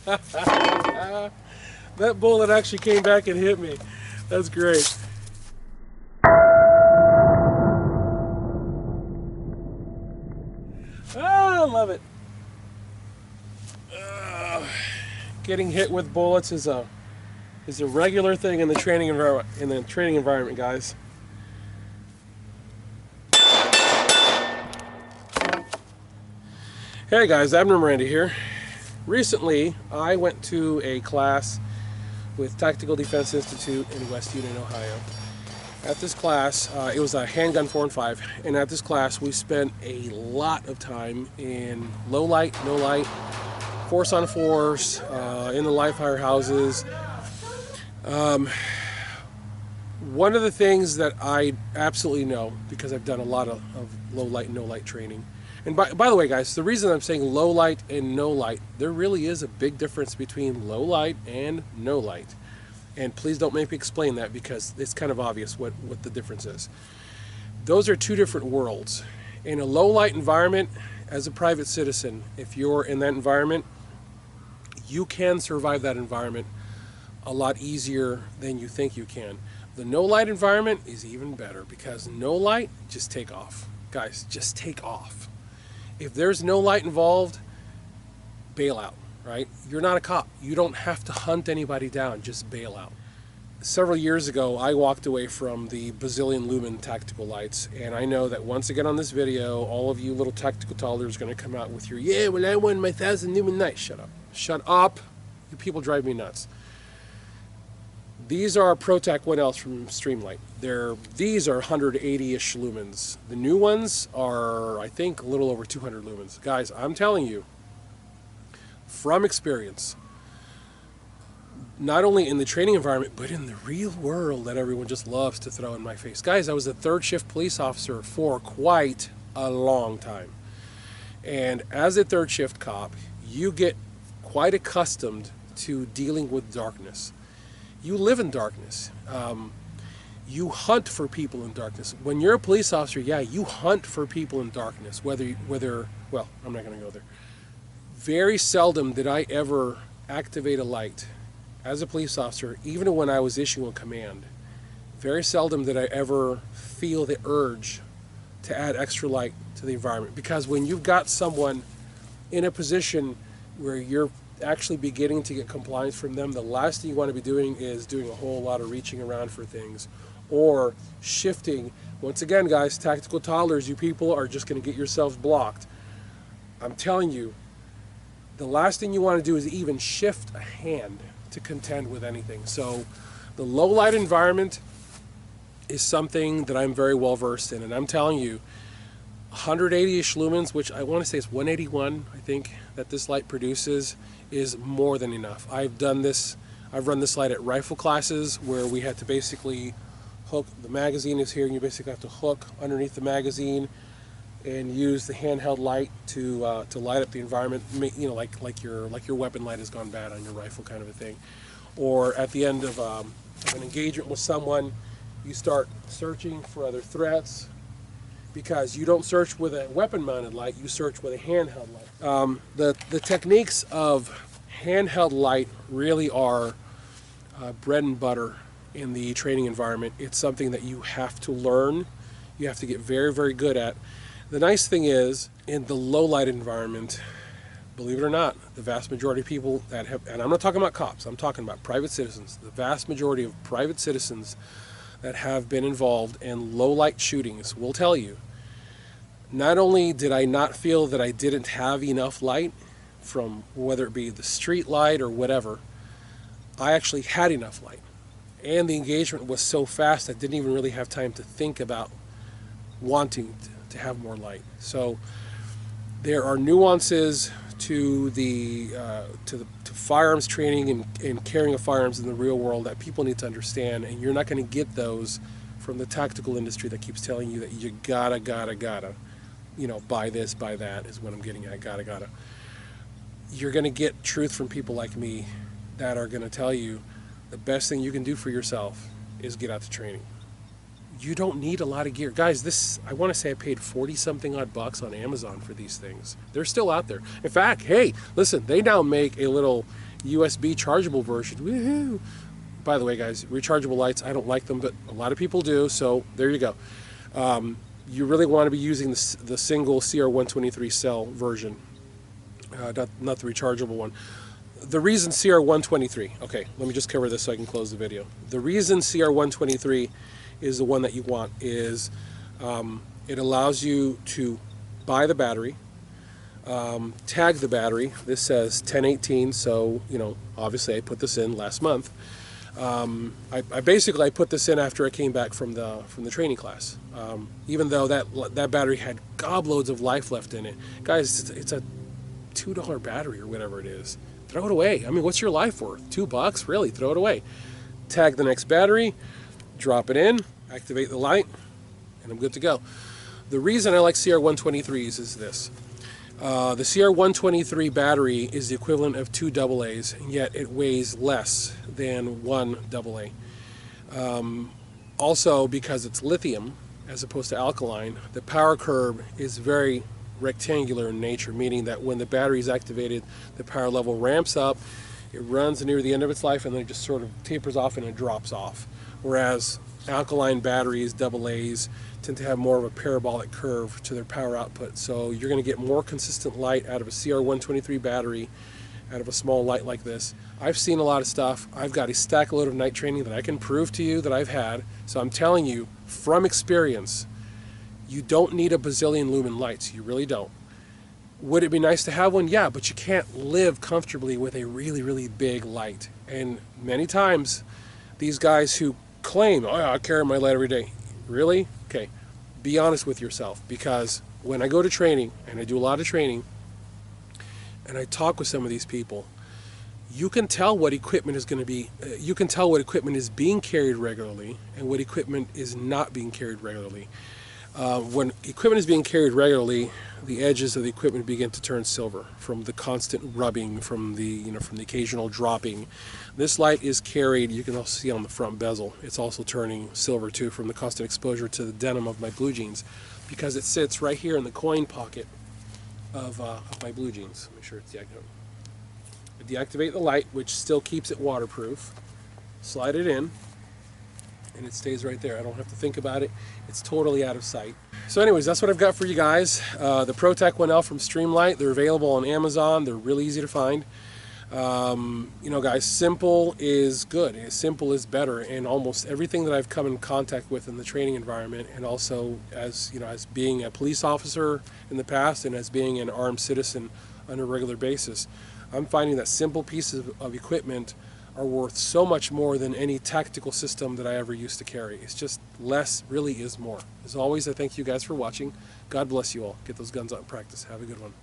That bullet actually came back and hit me. That's great. I love it. Getting hit with bullets is a regular thing in the training environment, guys. Hey guys, Abner Miranda here. Recently, I went to a class with Tactical Defense Institute in West Union, Ohio. At this class, it was a handgun 4 and 5, and at this class we spent a lot of time in low light, no light, force on force, in the live fire houses. One of the things that I absolutely know, because I've done a lot of low light, no light training, and by the way guys, the reason I'm saying low light and no light, there really is a big difference between low light and no light. And please don't make me explain that, because it's kind of obvious what the difference is. Those are two different worlds. In a low light environment, as a private citizen, if you're in that environment, you can survive that environment a lot easier than you think you can. The no light environment is even better, because no light, just take off. Guys, just take off. If there's no light involved, bail out, right? You're not a cop. You don't have to hunt anybody down, just bail out. Several years ago, I walked away from the bazillion lumen tactical lights, and I know that once again on this video, all of you little tactical toddlers are going to come out with your, yeah, well I won my 1,000 lumen light. Shut up. Shut up. You people drive me nuts. These are Protac 1Ls from Streamlight. These are 180-ish lumens. The new ones are, I think, a little over 200 lumens. Guys, I'm telling you, from experience, not only in the training environment, but in the real world that everyone just loves to throw in my face. Guys, I was a third shift police officer for quite a long time. And as a third shift cop, you get quite accustomed to dealing with darkness. You live in darkness. You hunt for people in darkness. When you're a police officer, yeah, you hunt for people in darkness, whether well, I'm not going to go there. Very seldom did I ever activate a light as a police officer, even when I was issuing command. Very seldom did I ever feel the urge to add extra light to the environment, because when you've got someone in a position where you're actually beginning to get compliance from them, the last thing you want to be doing is doing a whole lot of reaching around for things or shifting. Once again, guys, tactical toddlers, you people are just going to get yourselves blocked. I'm telling you, the last thing you want to do is even shift a hand to contend with anything. So the low light environment is something that I'm very well versed in, and I'm telling you, 180-ish lumens, which I want to say is 181, I think, that this light produces, is more than enough. I've run this light at rifle classes where we had to basically hook, the magazine is here, and you basically have to hook underneath the magazine and use the handheld light to light up the environment, you know, like your weapon light has gone bad on your rifle, kind of a thing. Or at the end of an engagement with someone, you start searching for other threats, because you don't search with a weapon-mounted light, you search with a handheld light. The techniques of handheld light really are bread and butter in the training environment. It's something that you have to learn. You have to get very, very good at. The nice thing is, in the low light environment, believe it or not, the vast majority of people that have, and I'm not talking about cops, I'm talking about private citizens, the vast majority of private citizens that have been involved in low light shootings will tell you, not only did I not feel that I didn't have enough light, from whether it be the street light or whatever, I actually had enough light. And the engagement was so fast I didn't even really have time to think about wanting to have more light. So there are nuances to to firearms training and carrying of firearms in the real world that people need to understand, and you're not going to get those from the tactical industry that keeps telling you that you gotta, you know, buy this, buy that, is what I'm getting at, gotta. You're going to get truth from people like me that are going to tell you the best thing you can do for yourself is get out to training. You don't need a lot of gear. Guys, I want to say I paid 40-something odd bucks on Amazon for these things. They're still out there. In fact, hey, listen, they now make a little USB chargeable version. Woohoo! By the way, guys, rechargeable lights, I don't like them, but a lot of people do, so there you go. You really want to be using the single CR123 cell version, not the rechargeable one. The reason CR123, okay, let me just cover this so I can close the video. The reason CR123 is the one that you want is it allows you to buy the battery, tag the battery. This says 1018, so, you know, obviously I put this in last month. I basically put this in after I came back from the training class. Even though that battery had gobloads of life left in it. Guys, it's a $2 battery or whatever it is. Throw it away. I mean, what's your life worth? $2? Really? Throw it away. Tag the next battery, drop it in, activate the light, and I'm good to go. The reason I like CR123s is this. The CR123 battery is the equivalent of 2 AA's, and yet it weighs less than 1 AA. Also, because it's lithium as opposed to alkaline, the power curve is very rectangular in nature, meaning that when the battery is activated, the power level ramps up, it runs near the end of its life, and then it just sort of tapers off and it drops off. Whereas alkaline batteries, AA's, tend to have more of a parabolic curve to their power output. So you're going to get more consistent light out of a CR123 battery, out of a small light like this. I've seen a lot of stuff. I've got a stack load of night training that I can prove to you that I've had. So I'm telling you from experience, you don't need a bazillion lumen lights. You really don't. Would it be nice to have one? Yeah, but you can't live comfortably with a really, really big light. And many times, these guys who claim, oh yeah, I carry my light every day. Really? Okay. Be honest with yourself, because when I go to training, and I do a lot of training, and I talk with some of these people, you can tell what equipment is going to be, you can tell what equipment is being carried regularly and what equipment is not being carried regularly. When equipment is being carried regularly, the edges of the equipment begin to turn silver from the constant rubbing, from the occasional dropping. This light is carried, you can also see on the front bezel, it's also turning silver too from the constant exposure to the denim of my blue jeans, because it sits right here in the coin pocket of my blue jeans. Make sure it's deactivated. Deactivate the light, which still keeps it waterproof. Slide it in, and it stays right there. I don't have to think about it. It's totally out of sight. So anyways, that's what I've got for you guys. The Protac 1L from Streamlight. They're available on Amazon. They're really easy to find. You know, guys, simple is good. Simple is better. And almost everything that I've come in contact with in the training environment, and also as, you know, as being a police officer in the past and as being an armed citizen on a regular basis, I'm finding that simple pieces of equipment are worth so much more than any tactical system that I ever used to carry. It's just less really is more. As always, I thank you guys for watching. God bless you all. Get those guns out in practice. Have a good one.